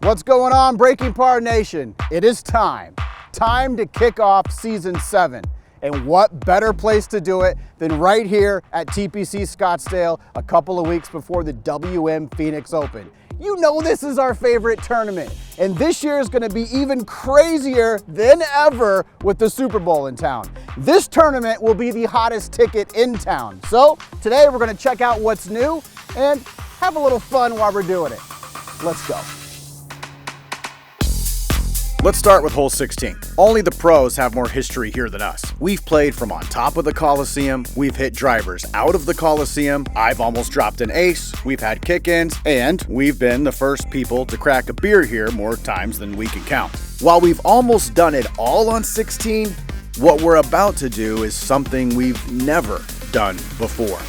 What's going on, Breaking Par Nation? It is time to kick off season 7. And what better place to do it than right here at TPC Scottsdale a couple of weeks before the WM Phoenix Open. You know this is our favorite tournament, and this year is gonna be even crazier than ever with the Super Bowl in town. This tournament will be the hottest ticket in town. So today we're gonna check out what's new and have a little fun while we're doing it. Let's go. Let's start with hole 16. Only the pros have more history here than us. We've played from on top of the Coliseum, we've hit drivers out of the Coliseum, I've almost dropped an ace, we've had kick-ins, and we've been the first people to crack a beer here more times than we can count. While we've almost done it all on 16, what we're about to do is something we've never done before.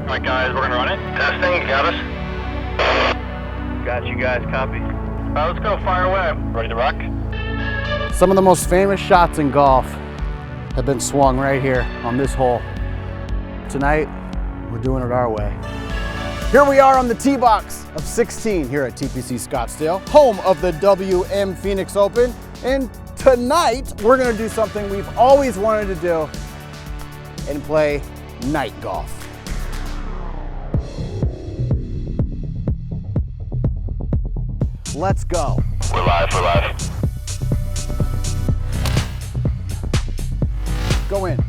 All right, guys, we're gonna run it. Testing, you got us? Got you guys, copy. All right, let's go, fire away. Ready to rock? Some of the most famous shots in golf have been swung right here on this hole. Tonight, we're doing it our way. Here we are on the tee box of 16 here at TPC Scottsdale, home of the WM Phoenix Open. And tonight, we're gonna do something we've always wanted to do and play night golf. Let's go. We're live, we're live. Go in,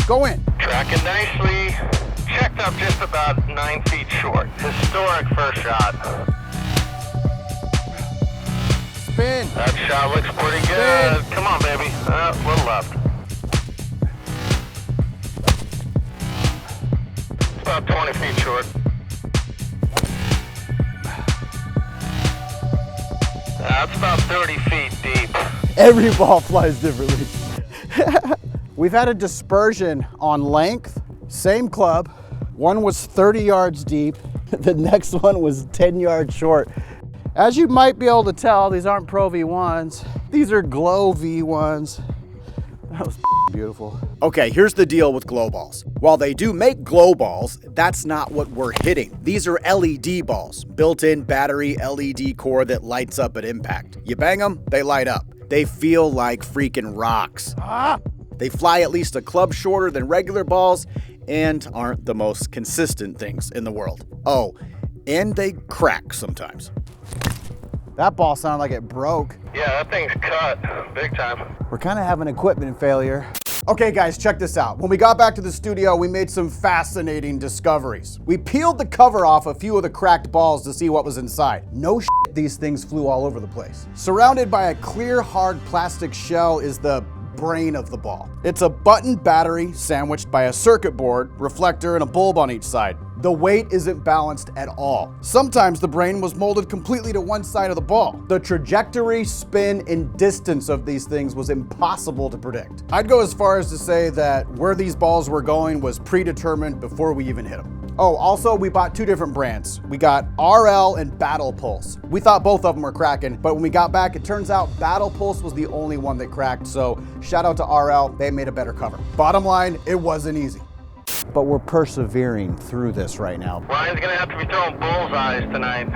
go in. Tracking nicely. Checked up just about 9 feet short. Historic first shot. Spin. That shot looks pretty good. Spin. Come on, baby. A little left. It's about 20 feet short. That's about 30 feet deep. Every ball flies differently. We've had a dispersion on length, same club. One was 30 yards deep, the next one was 10 yards short. As you might be able to tell, these aren't Pro V1s. These are Glow V1s. That was beautiful. Okay, here's the deal with glow balls. While they do make glow balls, that's not what we're hitting. These are LED balls, built-in battery LED core that lights up at impact. You bang them, they light up. They feel like freaking rocks. They fly at least a club shorter than regular balls and aren't the most consistent things in the world. Oh, and they crack sometimes. That ball sounded like it broke. Yeah, that thing's cut big time. We're kind of having equipment failure. Okay guys, check this out. When we got back to the studio, we made some fascinating discoveries. We peeled the cover off a few of the cracked balls to see what was inside. No shit, these things flew all over the place. Surrounded by a clear, hard plastic shell is the brain of the ball. It's a button battery sandwiched by a circuit board, reflector, and a bulb on each side. The weight isn't balanced at all. Sometimes the brain was molded completely to one side of the ball. The trajectory, spin, and distance of these things was impossible to predict. I'd go as far as to say that where these balls were going was predetermined before we even hit them. Oh, also we bought 2 different brands. We got RL and Battle Pulse. We thought both of them were cracking, but when we got back, it turns out Battle Pulse was the only one that cracked, so shout out to RL, they made a better cover. Bottom line, it wasn't easy. But we're persevering through this right now. Ryan's gonna have to be throwing bullseyes tonight.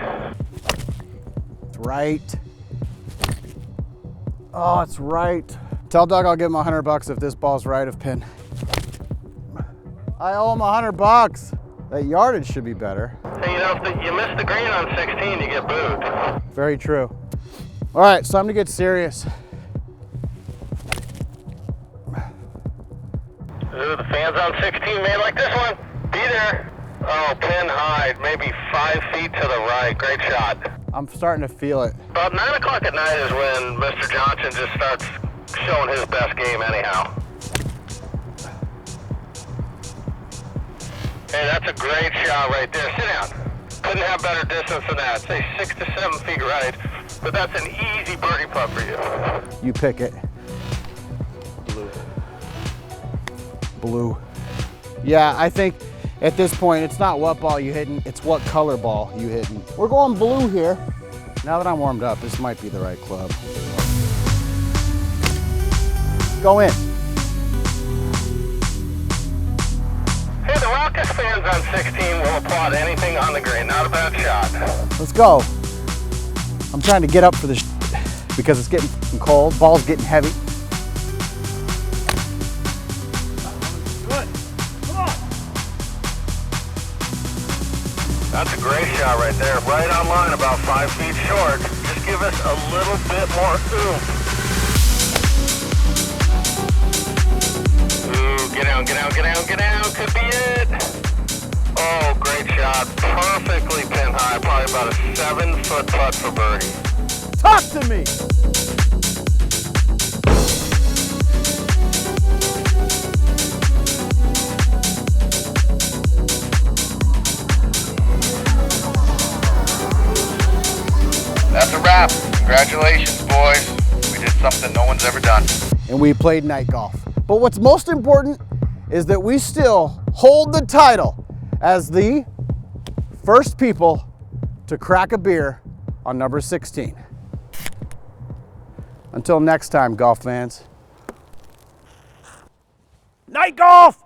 It's right. Oh, it's right. Tell Doug I'll give him $100 if this ball's right of pin. I owe him $100. That yardage should be better. Hey, you know, if you miss the green on 16, you get booed. Very true. All right, it's time to get serious. Ooh, the fans on 16 made like this one. Be there. Oh, pin high, maybe 5 feet to the right. Great shot. I'm starting to feel it. About 9 o'clock at night is when Mr. Johnson just starts showing his best game anyhow. Hey, that's a great shot right there. Sit down. Couldn't have better distance than that. Say 6 to 7 feet right, but that's an easy birdie putt for you. You pick it. Blue. Blue. Yeah, I think at this point, it's not what ball you hitting, it's what color ball you hitting. We're going blue here. Now that I'm warmed up, this might be the right club. Go in. fans on 16 will applaud anything on the green. Not a bad shot. Let's go. I'm trying to get up for this because it's getting f***ing cold. Ball's getting heavy. Good. Come on. That's a great shot right there. Right on line, about 5 feet short. Just give us a little bit more oomph. Ooh, get down, get down, get down, get down. Could be it. Oh, great shot. Perfectly pin high. Probably about a 7-foot putt for birdie. Talk to me. That's a wrap. Congratulations, boys. We did something no one's ever done. And we played night golf. But what's most important is that we still hold the title as the first people to crack a beer on number 16. Until next time, golf fans. Night golf!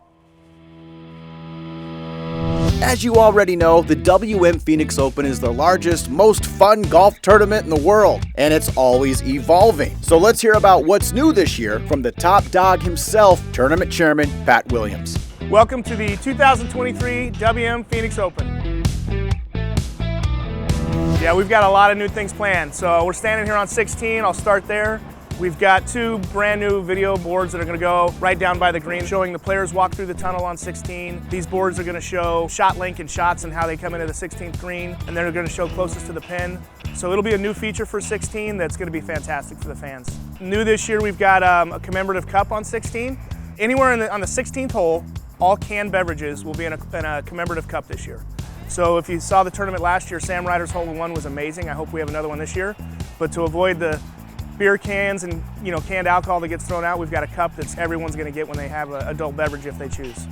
As you already know, the WM Phoenix Open is the largest, most fun golf tournament in the world, and it's always evolving. So let's hear about what's new this year from the top dog himself, tournament chairman Pat Williams. Welcome to the 2023 WM Phoenix Open. Yeah, we've got a lot of new things planned. So we're standing here on 16, I'll start there. We've got 2 brand new video boards that are going to go right down by the green, showing the players walk through the tunnel on 16. These boards are going to show shot link and shots and how they come into the 16th green, and they're going to show closest to the pin. So it'll be a new feature for 16 that's going to be fantastic for the fans. New this year, we've got a commemorative cup on 16. Anywhere on the 16th hole, all canned beverages will be in a commemorative cup this year. So if you saw the tournament last year, Sam Ryder's hole-in-one was amazing. I hope we have another one this year. But to avoid the beer cans and canned alcohol that gets thrown out, we've got a cup that everyone's going to get when they have an adult beverage if they choose.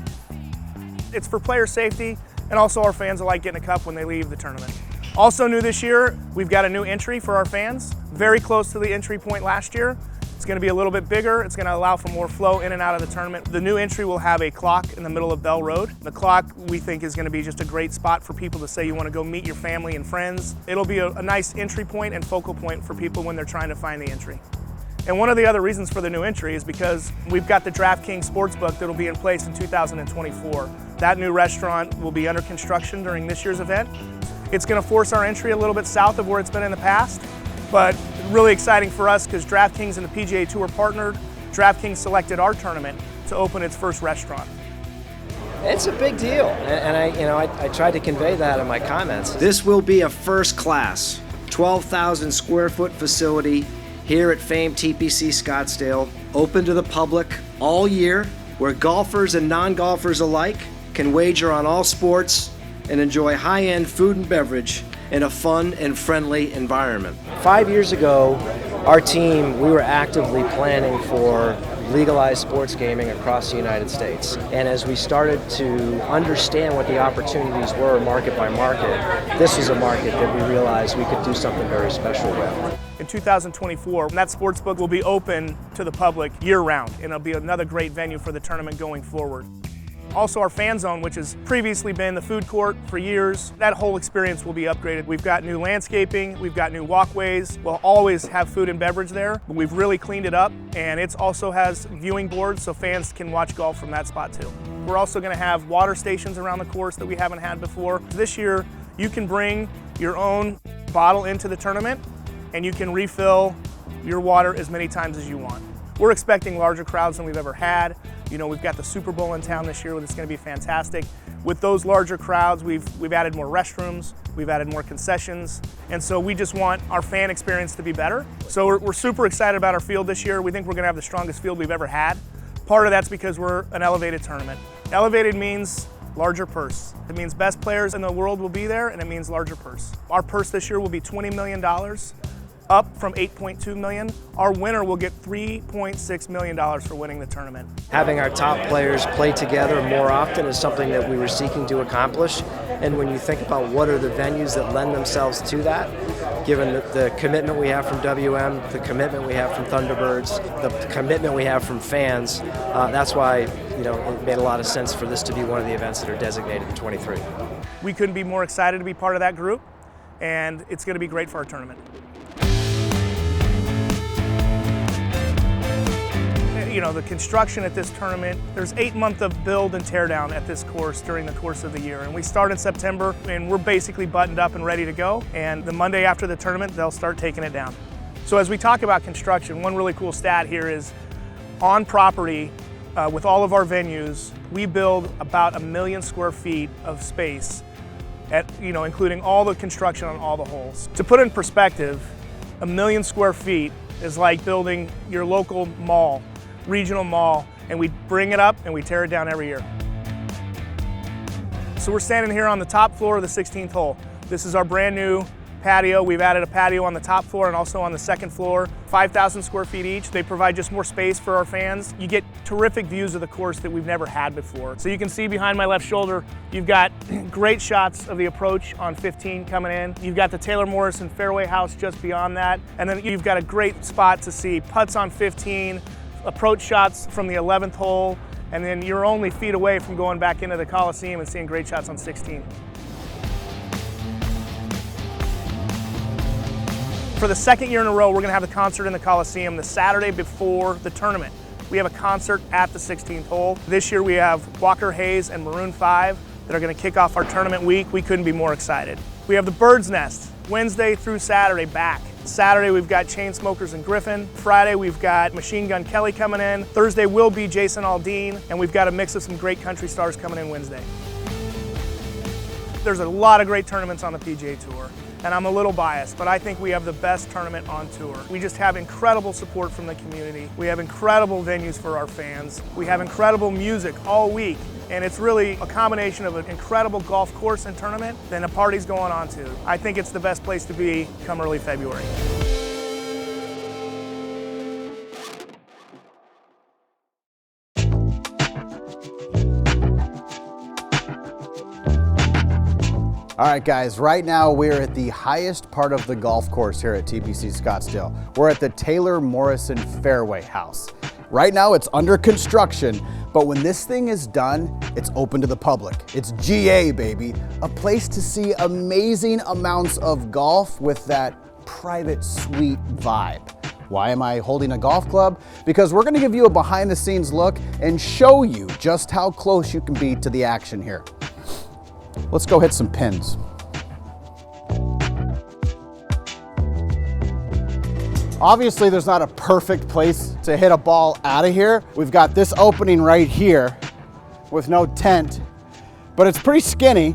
It's for player safety, and also our fans will like getting a cup when they leave the tournament. Also new this year, we've got a new entry for our fans, very close to the entry point last year. It's going to be a little bit bigger. It's going to allow for more flow in and out of the tournament. The new entry will have a clock in the middle of Bell Road. The clock, we think, is going to be just a great spot for people to say you want to go meet your family and friends. It'll be a nice entry point and focal point for people when they're trying to find the entry. And one of the other reasons for the new entry is because we've got the DraftKings Sportsbook that'll be in place in 2024. That new restaurant will be under construction during this year's event. It's going to force our entry a little bit south of where it's been in the past, but really exciting for us because DraftKings and the PGA Tour partnered. DraftKings selected our tournament to open its first restaurant. It's a big deal, and I tried to convey that in my comments. This will be a first-class, 12,000 square foot facility here at famed TPC Scottsdale, open to the public all year, where golfers and non-golfers alike can wager on all sports and enjoy high-end food and beverage in a fun and friendly environment. 5 years ago, our team, we were actively planning for legalized sports gaming across the United States. And as we started to understand what the opportunities were market by market, this was a market that we realized we could do something very special with. In 2024, that sportsbook will be open to the public year-round, and it'll be another great venue for the tournament going forward. Also our fan zone, which has previously been the food court for years, that whole experience will be upgraded. We've got new landscaping, we've got new walkways. We'll always have food and beverage there, but we've really cleaned it up, and it also has viewing boards so fans can watch golf from that spot too. We're also going to have water stations around the course that we haven't had before. This year, you can bring your own bottle into the tournament, and you can refill your water as many times as you want. We're expecting larger crowds than we've ever had. You know, we've got the Super Bowl in town this year, which is going to be fantastic. With those larger crowds, we've added more restrooms, we've added more concessions, and so we just want our fan experience to be better. So we're super excited about our field this year. We think we're going to have the strongest field we've ever had. Part of that's because we're an elevated tournament. Elevated means larger purse. It means best players in the world will be there, and it means larger purse. Our purse this year will be $20 million. Up from $8.2 million. Our winner will get $3.6 million for winning the tournament. Having our top players play together more often is something that we were seeking to accomplish. And when you think about what are the venues that lend themselves to that, given the commitment we have from WM, the commitment we have from Thunderbirds, the commitment we have from fans. That's why, you know, it made a lot of sense for this to be one of the events that are designated in 23. We couldn't be more excited to be part of that group, and it's going to be great for our tournament. You know, the construction at this tournament, there's 8 months of build and tear down at this course during the course of the year. And we start in September, and we're basically buttoned up and ready to go. And the Monday after the tournament, they'll start taking it down. So as we talk about construction, one really cool stat here is on property, with all of our venues, we build about 1 million square feet of space, including all the construction on all the holes. To put it in perspective, 1 million square feet is like building your local mall, regional mall, and we bring it up and we tear it down every year. So we're standing here on the top floor of the 16th hole. This is our brand new patio. We've added a patio on the top floor and also on the second floor, 5,000 square feet each. They provide just more space for our fans. You get terrific views of the course that we've never had before. So you can see behind my left shoulder, you've got great shots of the approach on 15 coming in. You've got the Taylor Morrison fairway house just beyond that. And then you've got a great spot to see putts on 15, approach shots from the 11th hole, and then you're only feet away from going back into the Coliseum and seeing great shots on 16. For the second year in a row, we're gonna have the concert in the Coliseum the Saturday before the tournament. We have a concert at the 16th hole. This year we have Walker Hayes and Maroon 5 that are gonna kick off our tournament week. We couldn't be more excited. We have the Bird's Nest, Wednesday through Saturday back. Saturday we've got Chainsmokers and Griffin. Friday we've got Machine Gun Kelly coming in. Thursday will be Jason Aldean, and we've got a mix of some great country stars coming in Wednesday. There's a lot of great tournaments on the PGA Tour, and I'm a little biased, but I think we have the best tournament on tour. We just have incredible support from the community. We have incredible venues for our fans. We have incredible music all week, and it's really a combination of an incredible golf course and tournament and a party's going on too. I think it's the best place to be come early February. All right, guys, right now we're at the highest part of the golf course here at TPC Scottsdale. We're at the Taylor Morrison Fairway House. Right now it's under construction, but when this thing is done, it's open to the public. It's GA, baby. A place to see amazing amounts of golf with that private suite vibe. Why am I holding a golf club? Because we're gonna give you a behind the scenes look and show you just how close you can be to the action here. Let's go hit some pins. Obviously, there's not a perfect place to hit a ball out of here. We've got this opening right here with no tent, but it's pretty skinny.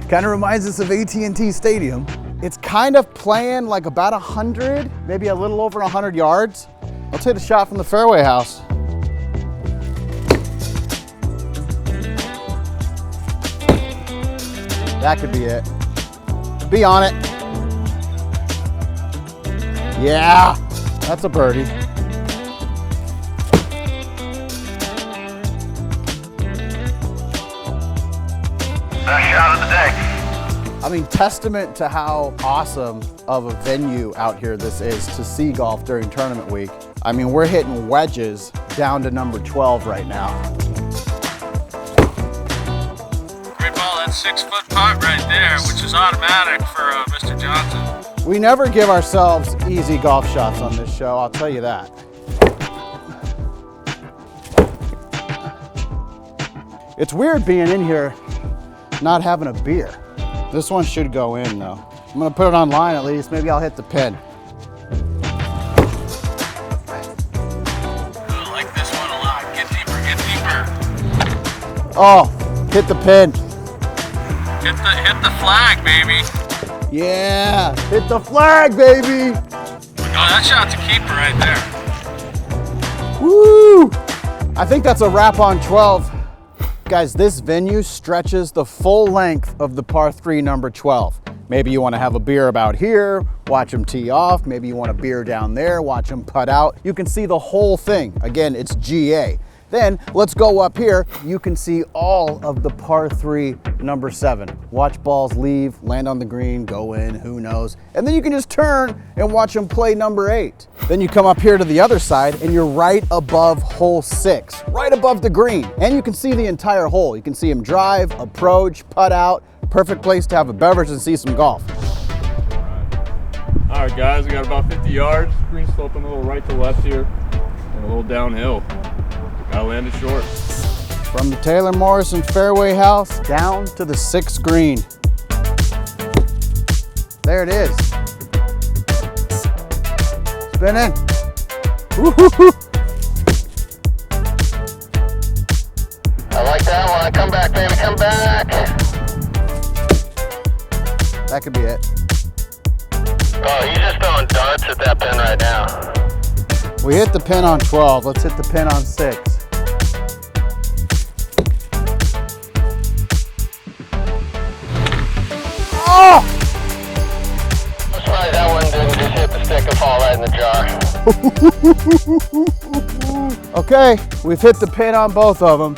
Kind of reminds us of AT&T Stadium. It's kind of playing like about 100, maybe a little over 100 yards. Let's hit a shot from the fairway house. That could be it. Be on it. Yeah, that's a birdie. Best shot of the day. I mean, testament to how awesome of a venue out here this is to see golf during tournament week. I mean, we're hitting wedges down to number 12 right now. Great ball, that's 6-foot putt right there, which is automatic for Mr. Johnson. We never give ourselves easy golf shots on this show, I'll tell you that. It's weird being in here not having a beer. This one should go in though. I'm gonna put it online at least, maybe I'll hit the pin. I like this one a lot. Get deeper, get deeper. Oh, hit the pin. Hit the flag, baby. Yeah, hit the flag, baby. Oh, that shot's a keeper right there. Woo! I think that's a wrap on 12. Guys, this venue stretches the full length of the par 3 number 12. Maybe you want to have a beer about here, watch them tee off. Maybe you want a beer down there, watch them putt out. You can see the whole thing. Again, it's GA. Then let's go up here. You can see all of the par 3 number 7. Watch balls leave, land on the green, go in, who knows. And then you can just turn and watch them play number 8. Then you come up here to the other side and you're right above hole 6, right above the green. And you can see the entire hole. You can see him drive, approach, putt out. Perfect place to have a beverage and see some golf. All right, guys, we got about 50 yards. Green sloping a little right to left here and a little downhill. Gotta land it short. From the Taylor Morrison fairway house down to the 6th green. There it is. Spin in. Woo-hoo-hoo. I like that one. Come back, baby, come back. That could be it. Oh, he's just throwing darts at that pin right now. We hit the pin on 12. Let's hit the pin on 6. Oh! I'm surprised that one didn't just hit the stick and fall right in the jar. Okay, we've hit the pin on both of them.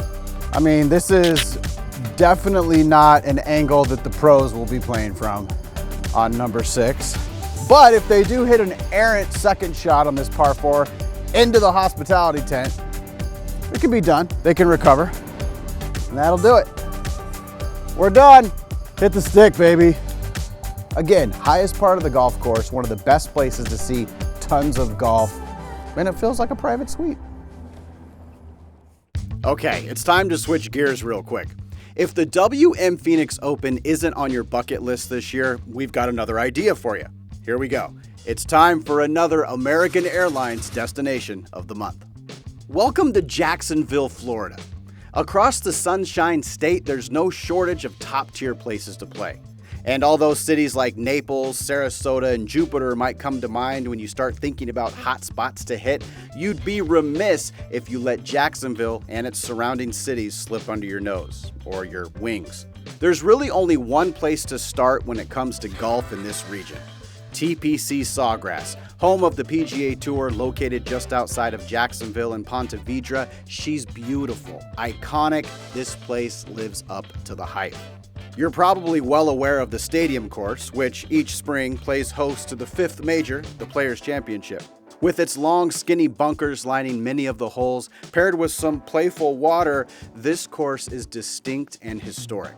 I mean, this is definitely not an angle that the pros will be playing from on number 6. But if they do hit an errant second shot on this par 4 into the hospitality tent, it can be done. They can recover, and that'll do it. We're done. Hit the stick, baby. Again, highest part of the golf course, one of the best places to see tons of golf, and it feels like a private suite. Okay, it's time to switch gears real quick. If the WM Phoenix Open isn't on your bucket list this year, we've got another idea for you. Here we go. It's time for another American Airlines destination of the month. Welcome to Jacksonville, Florida. Across the Sunshine State, there's no shortage of top-tier places to play. And although cities like Naples, Sarasota, and Jupiter might come to mind when you start thinking about hot spots to hit, you'd be remiss if you let Jacksonville and its surrounding cities slip under your nose, or your wings. There's really only one place to start when it comes to golf in this region. TPC Sawgrass, home of the PGA Tour, located just outside of Jacksonville and Ponte Vedra. She's beautiful, iconic. This place lives up to the hype. You're probably well aware of the Stadium Course, which each spring plays host to the 5th major, the Players' Championship. With its long, skinny bunkers lining many of the holes, paired with some playful water, this course is distinct and historic.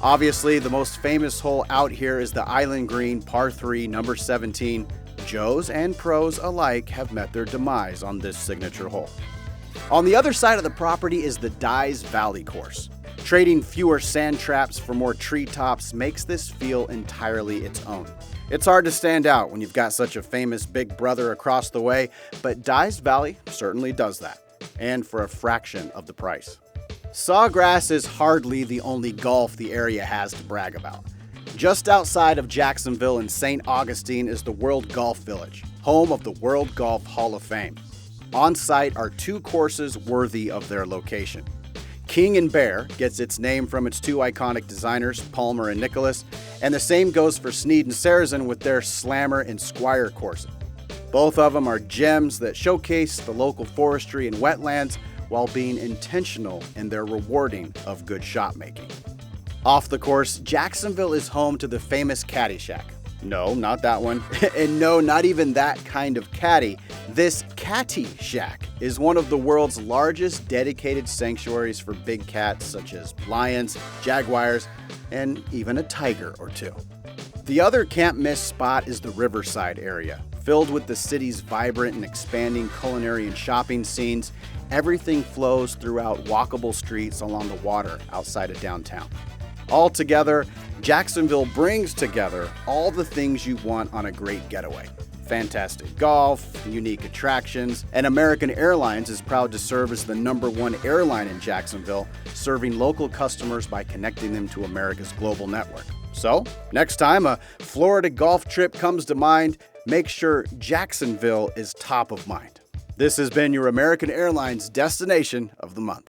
Obviously, the most famous hole out here is the Island Green par 3 number 17. Joes and pros alike have met their demise on this signature hole. On the other side of the property is the Dyes Valley course. Trading fewer sand traps for more treetops makes this feel entirely its own. It's hard to stand out when you've got such a famous big brother across the way, but Dyes Valley certainly does that, and for a fraction of the price. Sawgrass is hardly the only golf the area has to brag about. Just outside of Jacksonville and St. Augustine is the World Golf Village, home of the World Golf Hall of Fame. On site are 2 courses worthy of their location. King and Bear gets its name from its 2 iconic designers, Palmer and Nicholas, and the same goes for Snead and Sarazen with their Slammer and Squire courses. Both of them are gems that showcase the local forestry and wetlands while being intentional in their rewarding of good shot making. Off the course, Jacksonville is home to the famous Caddy Shack. No, not that one. And no, not even that kind of caddy. This Catty Shack is one of the world's largest dedicated sanctuaries for big cats such as lions, jaguars, and even a tiger or 2. The other can't-miss spot is the Riverside area. Filled with the city's vibrant and expanding culinary and shopping scenes, everything flows throughout walkable streets along the water outside of downtown. Altogether, Jacksonville brings together all the things you want on a great getaway. Fantastic golf, unique attractions, and American Airlines is proud to serve as the #1 airline in Jacksonville, serving local customers by connecting them to America's global network. So, next time a Florida golf trip comes to mind, make sure Jacksonville is top of mind. This has been your American Airlines destination of the month.